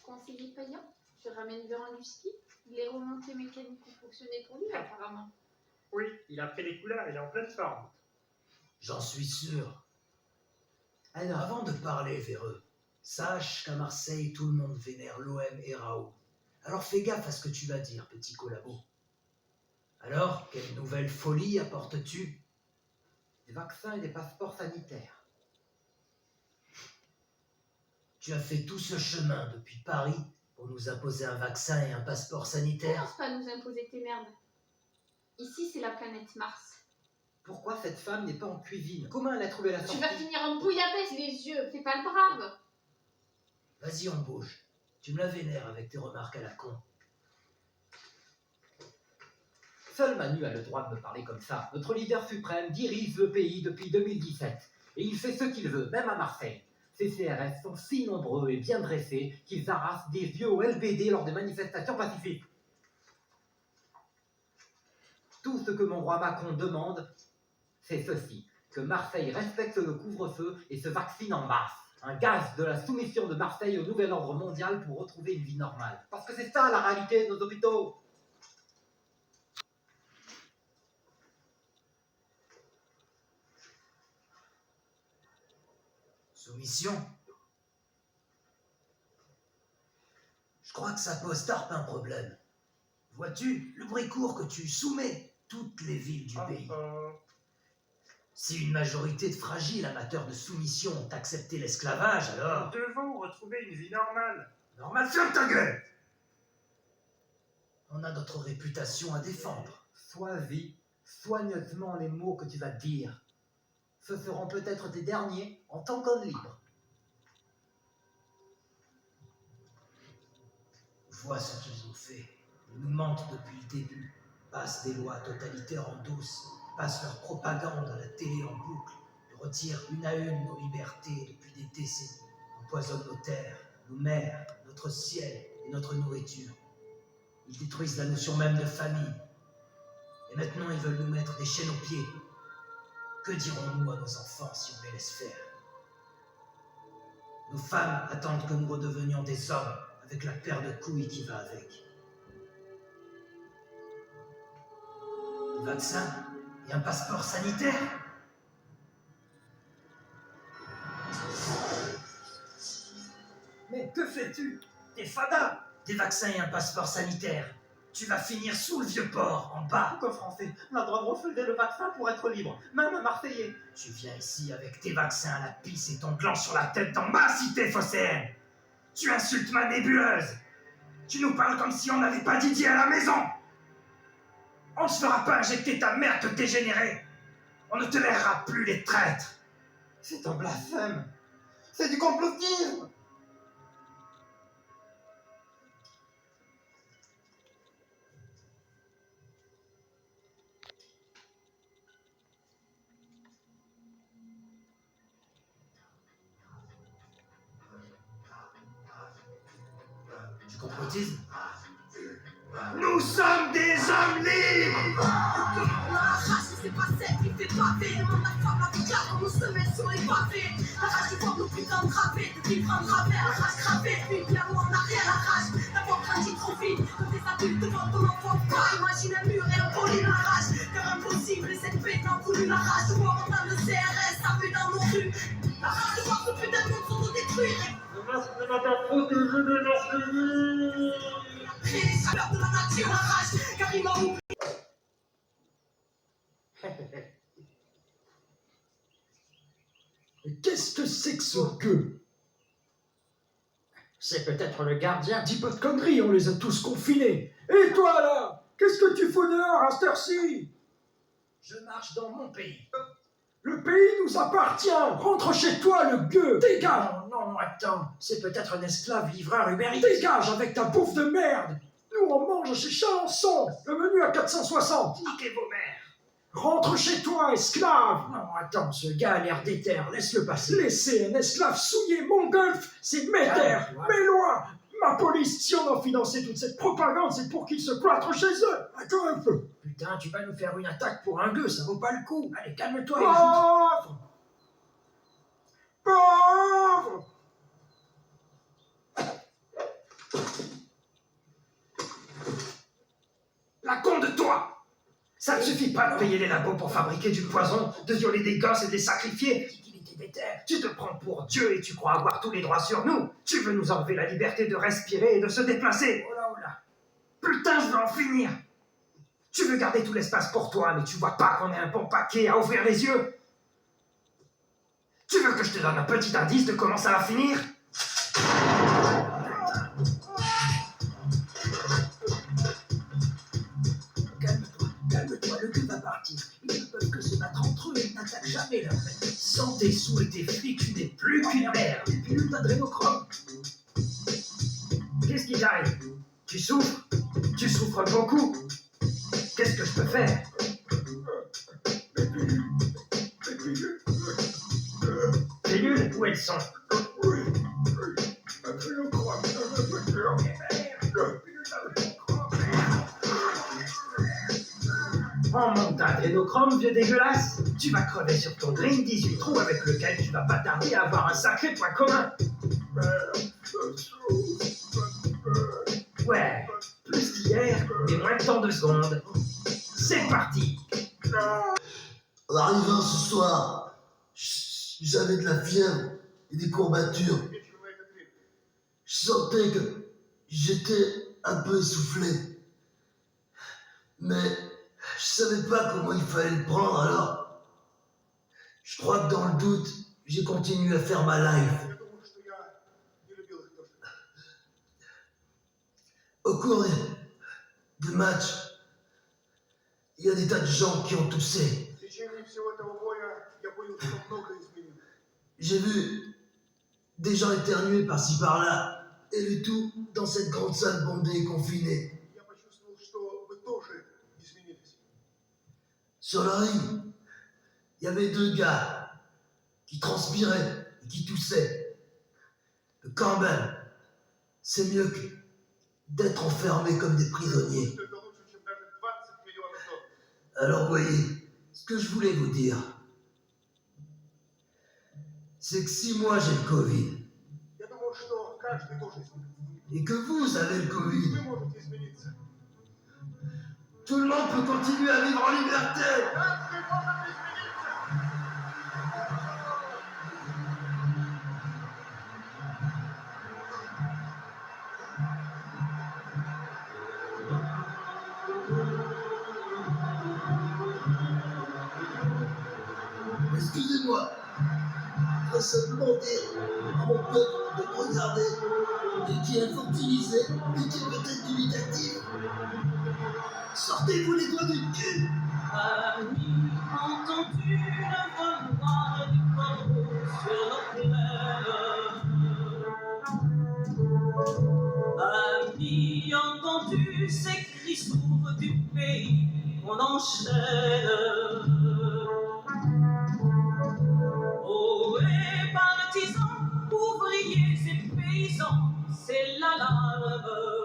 Conseiller payant, je ramène Véran du ski. Les remontées mécaniques ont fonctionné pour lui, apparemment. Oui, il a pris les couleurs, il est en pleine forme. J'en suis sûr. Alors, avant de parler, Véreux, sache qu'à Marseille, tout le monde vénère l'OM et Raoult. Alors fais gaffe à ce que tu vas dire, petit collabo. Alors, quelle nouvelle folie apportes-tu? Des vaccins et des passeports sanitaires. Tu as fait tout ce chemin depuis Paris pour nous imposer un vaccin et un passeport sanitaire? Commence pas à nous imposer tes merdes. Ici, c'est la planète Mars. Pourquoi cette femme n'est pas en cuisine? Comment elle a trouvé la sortie? Tu vas finir en bouillabaisse les yeux, fais pas le brave. Vas-y, on bouge. Tu me la vénères avec tes remarques à la con. Seul Manu a le droit de me parler comme ça. Notre leader suprême dirige le pays depuis 2017. Et il fait ce qu'il veut, même à Marseille. Ces CRS sont si nombreux et bien dressés qu'ils arrachent des yeux au LBD lors des manifestations pacifiques. Tout ce que mon roi Macron demande, c'est ceci, que Marseille respecte le couvre-feu et se vaccine en masse. Un gage de la soumission de Marseille au nouvel ordre mondial pour retrouver une vie normale. Parce que c'est ça la réalité de nos hôpitaux. Soumission? Je crois que ça pose tarpe un problème. Vois-tu, le bruit court que tu soumets toutes les villes du pays. Si une majorité de fragiles amateurs de soumission ont accepté l'esclavage, alors... Nous devons retrouver une vie normale. Normal, ferme ta gueule! On a notre réputation à défendre. Choisis soigneusement les mots que tu vas dire. Ce seront peut-être tes derniers en tant qu'homme libre. Vois ce qu'ils ont fait. Ils nous mentent depuis le début. Passent des lois totalitaires en douce. Passent leur propagande à la télé en boucle. Ils retirent une à une nos libertés depuis des décennies. Empoisonnent nos terres, nos mers, notre ciel et notre nourriture. Ils détruisent la notion même de famille. Et maintenant, ils veulent nous mettre des chaînes aux pieds. Que dirons-nous à nos enfants si on les laisse faire? Nos femmes attendent que nous redevenions des hommes avec la paire de couilles qui va avec. Des vaccins et un passeport sanitaire? Mais que fais-tu? Des fadas! Des vaccins et un passeport sanitaire. Tu vas finir sous le vieux port, en bas. Pourquoi Français? On a le droit de refuser le vaccin pour être libre, même un Marseillais. Tu viens ici avec tes vaccins à la pisse et ton gland sur la tête dans ma cité phocéenne. Tu insultes ma nébuleuse. Tu nous parles comme si on n'avait pas Didier à la maison. On ne se fera pas injecter ta merde dégénérée. On ne tolérera plus les traîtres. C'est un blasphème. C'est du complotisme. Du complotisme? Nous sommes des hommes libres! La rage, c'est pas celle qui fait pavé. Demande la femme avec la comme on se met sur les pavés. La rage de voir nos putains de gravés, de vivre en travers, la rage gravée. Puis bien loin en arrière, la rage d'avoir grandi trop vite. Quand des adultes devant ton enfant, pas imagine un mur et un poli la rage. Car impossible, et cette bête n'a voulu la rage de voir entendre le CRS, ça vu dans nos rues. La rage de voir ce putain de monde s'autodétruire. Le masque ne m'a pas protégé des Marseillais. Créer les chaleurs de la nature, la rage, car il m'a oublié. Mais qu'est-ce que c'est que ce gueux? C'est peut-être le gardien. Dis pas de conneries, on les a tous confinés. Et toi là? Qu'est-ce que tu fous dehors à cette heure-ci? Je marche dans mon pays. Le pays nous appartient. Rentre chez toi, le gueux. Dégage. Non, attends. C'est peut-être un esclave livreur Uber Eats. Dégage avec ta bouffe de merde. Nous on mange chez Chalençon. Le menu à 460. Niquez vos mères. Rentre chez toi, esclave. Non, attends, ce gars a l'air déter. Laisse-le passer. Laisser un esclave souiller mon golf, c'est mes terres, Calme-toi. mes lois, ma police. Si on a financé toute cette propagande, c'est pour qu'ils se cloîtrent chez eux. Attends un peu. Putain, tu vas nous faire une attaque pour un gueux, ça vaut pas le coup. Allez, calme-toi. et Pauvre! Pauvre! toi. Ça ne suffit pas de payer les labos pour fabriquer du poison, de violer des gosses et de les sacrifier. Il était déter. Tu te prends pour Dieu et tu crois avoir tous les droits sur nous. Tu veux nous enlever la liberté de respirer et de se déplacer. Oh là, oh là. Putain, je veux en finir. Tu veux garder tout l'espace pour toi, mais tu vois pas qu'on est un bon paquet à ouvrir les yeux. Tu veux que je te donne un petit indice de comment ça va finir? Calme-toi, le gars va partir. Ils ne peuvent que se battre entre eux et n'attaquent jamais leur mec. Sans tes sous et tes flics, tu n'es plus qu'une merde. Et puis le d'adrénochrome. Qu'est-ce qui t'arrive? Tu souffres? Tu souffres beaucoup? Qu'est-ce que je peux faire? Pilules? Où elles sont? En monte d'adrénochrome, vieux dégueulasse. Tu vas crever sur ton Green 18 trous avec lequel tu vas pas tarder à avoir un sacré point commun. Ouais, plus qu'hier, mais moins de temps de seconde. C'est parti. En arrivant ce soir, j'avais de la fièvre et des courbatures. Je sentais que j'étais un peu essoufflé. Mais je savais pas comment il fallait le prendre, alors je crois que dans le doute, j'ai continué à faire ma life. Au cours du match, il y a des tas de gens qui ont toussé. J'ai vu des gens éternuer par-ci par-là, et le tout dans cette grande salle bondée et confinée. Sur le ring, il y avait deux gars qui transpiraient et qui toussaient. Quand même, c'est mieux que d'être enfermés comme des prisonniers. Alors voyez, ce que je voulais vous dire, c'est que si moi j'ai le Covid, et que vous avez le Covid, tout le monde peut continuer à vivre en liberté. Excusez-moi, je voudrais simplement dire à mon peuple de me regarder et qui est infantilisé et qui est peut-être dubitatif. Sortez-vous les doigts du cul. Ami, entends-tu la voix noire du corbeau sur nos plaines? Ami, entends-tu ces cris sourds du pays qu'on enchaîne? Oh, et partisans, ouvriers et paysans, c'est l'alarme.